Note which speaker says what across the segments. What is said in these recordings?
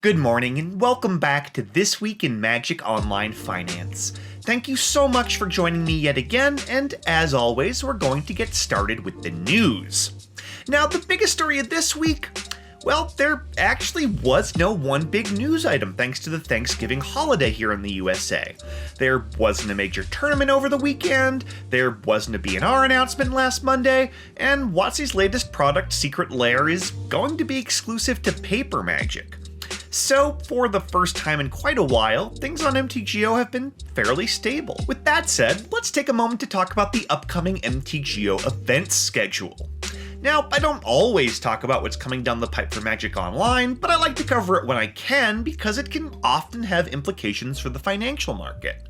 Speaker 1: Good morning and welcome back to This Week in Magic Online Finance. Thank you so much for joining me yet again, and as always, we're going to get started with the news. Now, the biggest story of this week, well, there actually was no one big news item thanks to the Thanksgiving holiday here in the USA. There wasn't a major tournament over the weekend, there wasn't a B&R announcement last Monday, and WotC's latest product, Secret Lair, is going to be exclusive to Paper Magic. So, for the first time in quite a while, things on MTGO have been fairly stable. With that said, let's take a moment to talk about the upcoming MTGO events schedule. Now, I don't always talk about what's coming down the pipe for Magic Online, but I like to cover it when I can because it can often have implications for the financial market.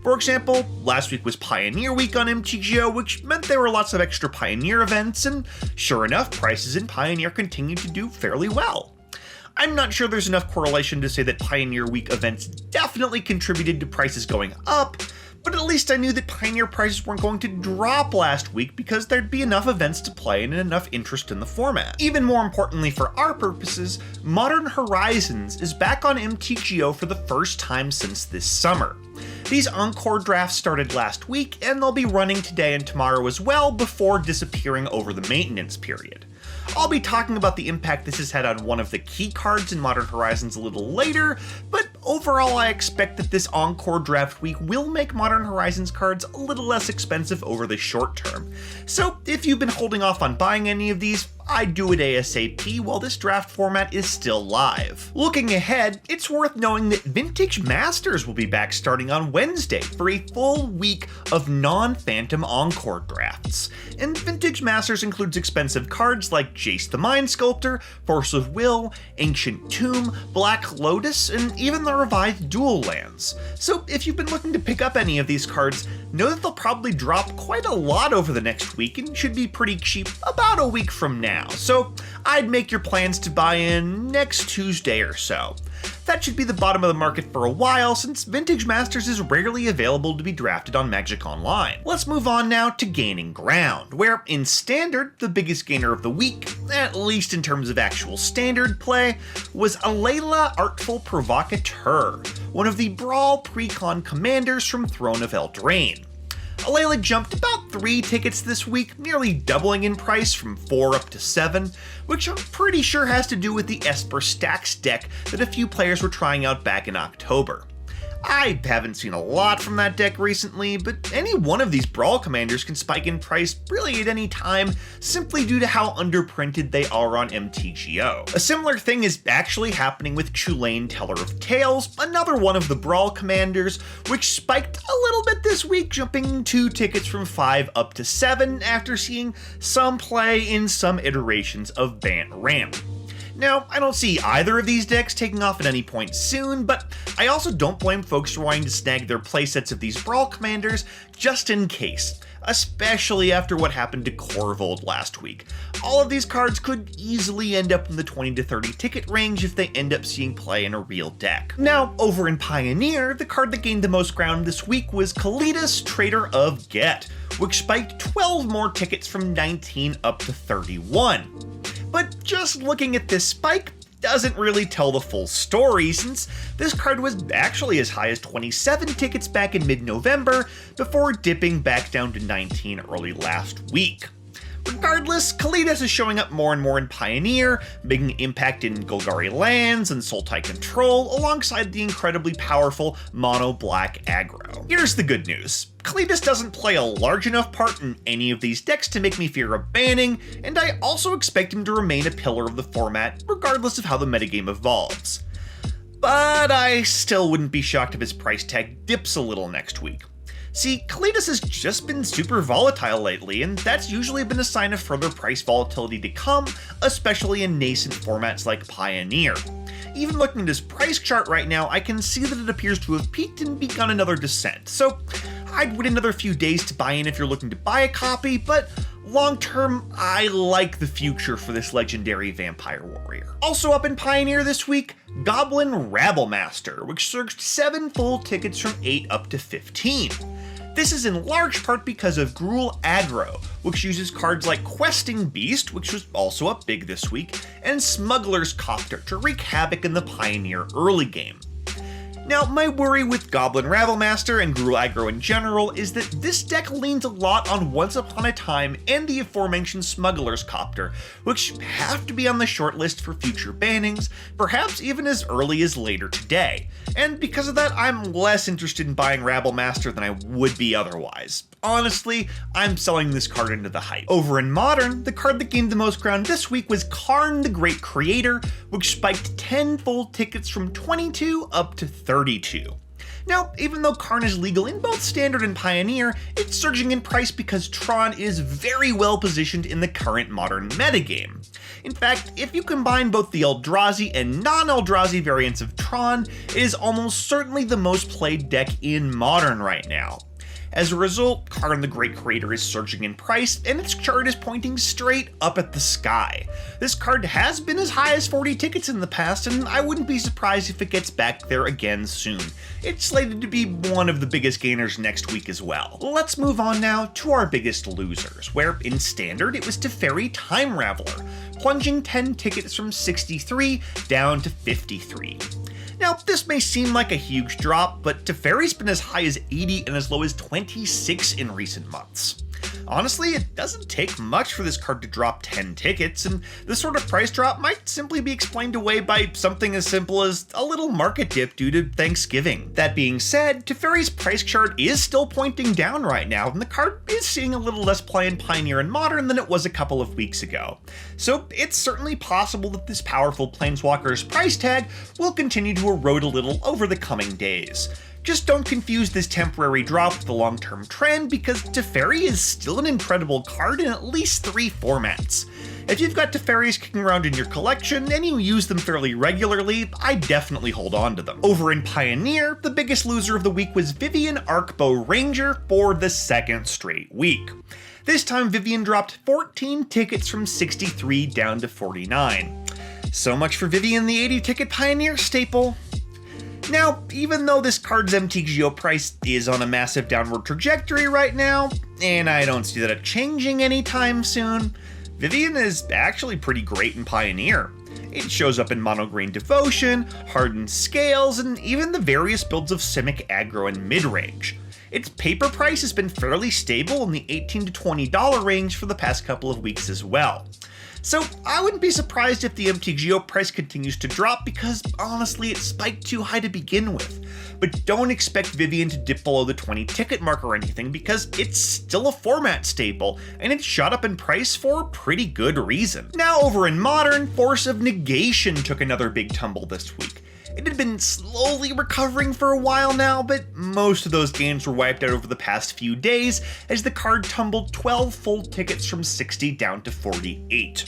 Speaker 1: For example, last week was Pioneer Week on MTGO, which meant there were lots of extra Pioneer events, and sure enough, prices in Pioneer continued to do fairly well. I'm not sure there's enough correlation to say that Pioneer Week events definitely contributed to prices going up, but at least I knew that Pioneer prices weren't going to drop last week because there'd be enough events to play and enough interest in the format. Even more importantly for our purposes, Modern Horizons is back on MTGO for the first time since this summer. These Encore drafts started last week, and they'll be running today and tomorrow as well before disappearing over the maintenance period. I'll be talking about the impact this has had on one of the key cards in Modern Horizons a little later, but overall I expect that this Encore draft week will make Modern Horizons cards a little less expensive over the short term. So if you've been holding off on buying any of these, I'd do it ASAP while this draft format is still live. Looking ahead, it's worth knowing that Vintage Masters will be back starting on Wednesday for a full week of non-Phantom Encore drafts. And Vintage Masters includes expensive cards like Jace the Mind Sculptor, Force of Will, Ancient Tomb, Black Lotus, and even the revised Dual Lands. So if you've been looking to pick up any of these cards, know that they'll probably drop quite a lot over the next week and should be pretty cheap about a week from now. So I'd make your plans to buy in next Tuesday or so. That should be the bottom of the market for a while since Vintage Masters is rarely available to be drafted on Magic Online. Let's move on now to Gaining Ground, where in Standard, the biggest gainer of the week, at least in terms of actual Standard play, was Alayla Artful Provocateur, one of the Brawl Precon commanders from Throne of Eldraine. Alayla jumped about 3 tickets this week, nearly doubling in price from 4 up to 7, which I'm pretty sure has to do with the Esper Stacks deck that a few players were trying out back in October. I haven't seen a lot from that deck recently, but any one of these Brawl commanders can spike in price really at any time, simply due to how underprinted they are on MTGO. A similar thing is actually happening with Chulainn Teller of Tales, another one of the Brawl commanders, which spiked a little bit this week, jumping 2 tickets from 5 up to 7 after seeing some play in some iterations of Bant Ramp. Now, I don't see either of these decks taking off at any point soon, but I also don't blame folks for wanting to snag their playsets of these Brawl commanders just in case, especially after what happened to Corvold last week. All of these cards could easily end up in the 20 to 30 ticket range if they end up seeing play in a real deck. Now, over in Pioneer, the card that gained the most ground this week was Kalidas, Trader of Get, which spiked 12 more tickets from 19 up to 31. But just looking at this spike doesn't really tell the full story, since this card was actually as high as 27 tickets back in mid-November before dipping back down to 19 early last week. Regardless, Kalidas is showing up more and more in Pioneer, making an impact in Golgari Lands and Sultai Control, alongside the incredibly powerful mono-black aggro. Here's the good news. Kalidas doesn't play a large enough part in any of these decks to make me fear a banning, and I also expect him to remain a pillar of the format, regardless of how the metagame evolves. But I still wouldn't be shocked if his price tag dips a little next week. See, Kalidas has just been super volatile lately, and that's usually been a sign of further price volatility to come, especially in nascent formats like Pioneer. Even looking at his price chart right now, I can see that it appears to have peaked and begun another descent, so I'd wait another few days to buy in if you're looking to buy a copy, but long term, I like the future for this legendary vampire warrior. Also up in Pioneer this week, Goblin Rabble Master, which surged 7 full tickets from 8 up to 15. This is in large part because of Gruul Aggro, which uses cards like Questing Beast, which was also up big this week, and Smuggler's Copter to wreak havoc in the Pioneer early game. Now, my worry with Goblin Ravel Master and Gruul Aggro in general is that this deck leans a lot on Once Upon a Time and the aforementioned Smuggler's Copter, which have to be on the shortlist for future bannings, perhaps even as early as later today. And because of that, I'm less interested in buying Ravel Master than I would be otherwise. Honestly, I'm selling this card into the hype. Over in Modern, the card that gained the most ground this week was Karn the Great Creator, which spiked 10 full tickets from 22 up to 32. Now, even though Karn is legal in both Standard and Pioneer, it's surging in price because Tron is very well positioned in the current Modern metagame. In fact, if you combine both the Eldrazi and non-Eldrazi variants of Tron, it is almost certainly the most played deck in Modern right now. As a result, Karn the Great Creator is surging in price, and its chart is pointing straight up at the sky. This card has been as high as 40 tickets in the past, and I wouldn't be surprised if it gets back there again soon. It's slated to be one of the biggest gainers next week as well. Let's move on now to our biggest losers, where in Standard it was Teferi Time Raveler, plunging 10 tickets from 63 down to 53. Now, this may seem like a huge drop, but Teferi's been as high as 80 and as low as 26 in recent months. Honestly, it doesn't take much for this card to drop 10 tickets, and this sort of price drop might simply be explained away by something as simple as a little market dip due to Thanksgiving. That being said, Teferi's price chart is still pointing down right now, and the card is seeing a little less play in Pioneer and Modern than it was a couple of weeks ago. So it's certainly possible that this powerful Planeswalker's price tag will continue to erode a little over the coming days. Just don't confuse this temporary drop with the long-term trend, because Teferi is still an incredible card in at least 3 formats. If you've got Teferis kicking around in your collection and you use them fairly regularly, I definitely hold on to them. Over in Pioneer, the biggest loser of the week was Vivian Arcbow Ranger for the second straight week. This time Vivian dropped 14 tickets from 63 down to 49. So much for Vivian, the 80-ticket Pioneer staple. Now, even though this card's MTGO price is on a massive downward trajectory right now, and I don't see that changing anytime soon, Vivian is actually pretty great in Pioneer. It shows up in Mono Green Devotion, Hardened Scales, and even the various builds of Simic Aggro and Midrange. Its paper price has been fairly stable in the $18 to $20 range for the past couple of weeks as well. So I wouldn't be surprised if the MTGO price continues to drop, because honestly it spiked too high to begin with. But don't expect Vivian to dip below the 20 ticket mark or anything, because it's still a format staple, and it shot up in price for a pretty good reason. Now over in Modern, Force of Negation took another big tumble this week. It had been slowly recovering for a while now, but most of those gains were wiped out over the past few days as the card tumbled 12 full tickets from 60 down to 48.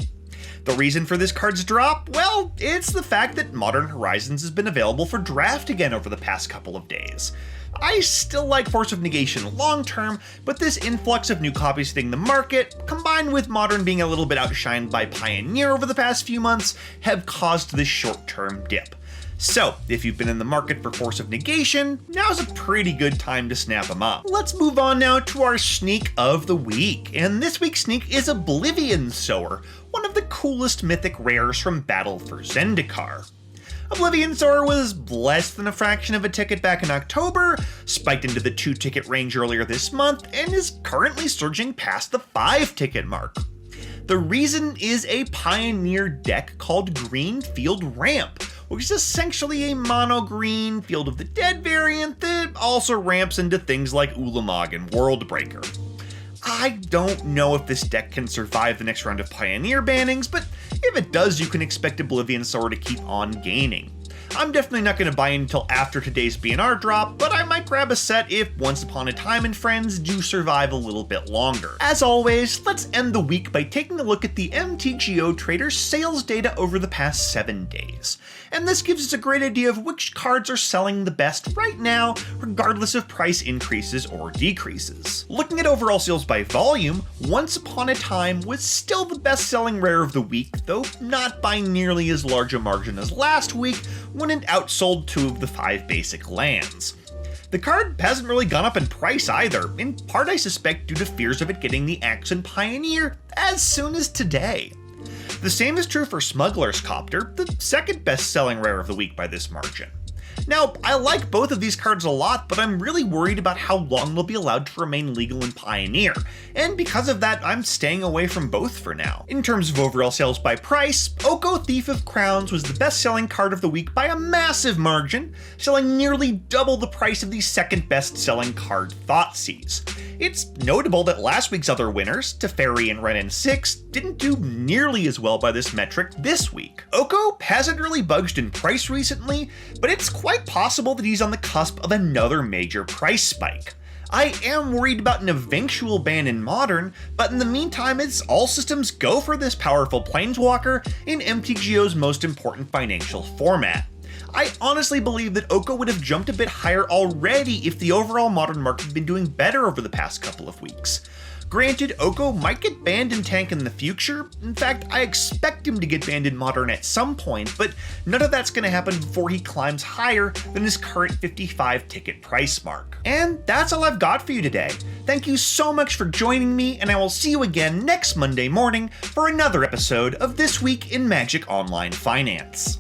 Speaker 1: The reason for this card's drop? Well, it's the fact that Modern Horizons has been available for draft again over the past couple of days. I still like Force of Negation long term, but this influx of new copies hitting the market, combined with Modern being a little bit outshined by Pioneer over the past few months, have caused this short-term dip. So, if you've been in the market for Force of Negation, now's a pretty good time to snap them up. Let's move on now to our sneak of the week, and this week's sneak is Oblivion Sower, one of the coolest mythic rares from Battle for Zendikar. Oblivion Sower was less than a fraction of a ticket back in October, spiked into the 2-ticket range earlier this month, and is currently surging past the 5-ticket mark. The reason is a Pioneer deck called Green Field Ramp, which is essentially a mono-green Field of the Dead variant that also ramps into things like Ulamog and Worldbreaker. I don't know if this deck can survive the next round of Pioneer bannings, but if it does, you can expect Oblivion Sower to keep on gaining. I'm definitely not going to buy in until after today's BNR drop, but I might grab a set if Once Upon a Time and Friends do survive a little bit longer. As always, let's end the week by taking a look at the MTGO Trader's sales data over the past 7 days. And this gives us a great idea of which cards are selling the best right now, regardless of price increases or decreases. Looking at overall sales by volume, Once Upon a Time was still the best-selling rare of the week, though not by nearly as large a margin as last week, when it outsold 2 of the 5 basic lands. The card hasn't really gone up in price either, in part I suspect due to fears of it getting the axe in Pioneer as soon as today. The same is true for Smuggler's Copter, the second best-selling rare of the week by this margin. Now, I like both of these cards a lot, but I'm really worried about how long they'll be allowed to remain legal in Pioneer, and because of that, I'm staying away from both for now. In terms of overall sales by price, Oko Thief of Crowns was the best-selling card of the week by a massive margin, selling nearly double the price of the second best-selling card, Thoughtseize. It's notable that last week's other winners, Teferi and Ren 6, didn't do nearly as well by this metric this week. Oko hasn't really budged in price recently, but it's quite possible that he's on the cusp of another major price spike. I am worried about an eventual ban in Modern, but in the meantime it's all systems go for this powerful planeswalker in MTGO's most important financial format. I honestly believe that Oko would have jumped a bit higher already if the overall Modern market had been doing better over the past couple of weeks. Granted, Oko might get banned in Tank in the future. In fact, I expect him to get banned in Modern at some point, but none of that's going to happen before he climbs higher than his current 55 ticket price mark. And that's all I've got for you today. Thank you so much for joining me, and I will see you again next Monday morning for another episode of This Week in Magic Online Finance.